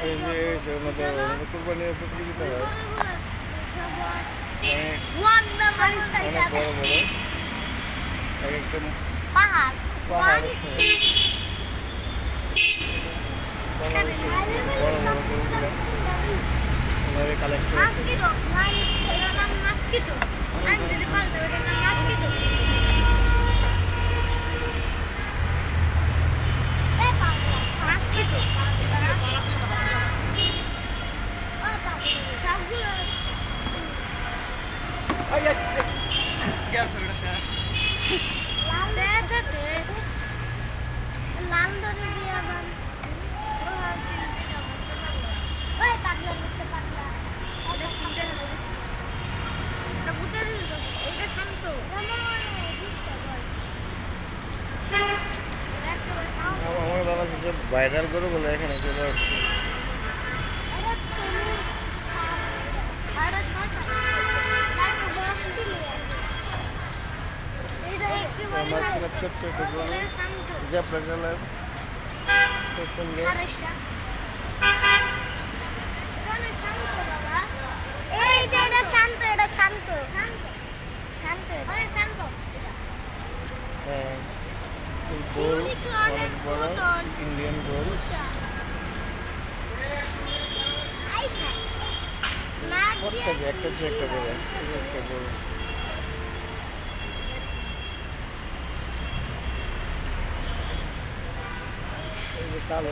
এই যে আমাদের কুরবানির প্রতিযোগিতা হয় অনেক বড় বড় এক একটা পাহাড় আছে বড় বড় গরুগুলো ওনারে কালেক্ট লাল দরে দিয়া বান ওই পাগলা মুখে পাগলা এটা শুনতে হবে এটা বুঝতে দিল এটা শান্ত আমার দাদা যেসব ভাইরাল করে বলে এখানে চলে আসছে ছোট্ট যে আপনার খুব সুন্দর এই যে এটা শান্ত এটা শান্ত শান্ত শান্ত হ্যাঁ গোল অনেক বড় ইন্ডিয়ান গোল প্রত্যেকে একটা যে একটা করে একটা গোল কালো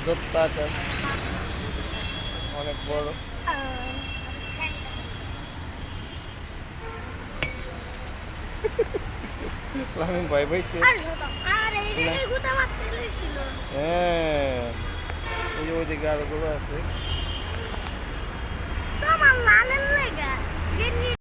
দত্তা আছে অনেক বড় আমি ভয় পাইছি হ্যাঁ ওই যে ওইদিকে আরো গুলো আছে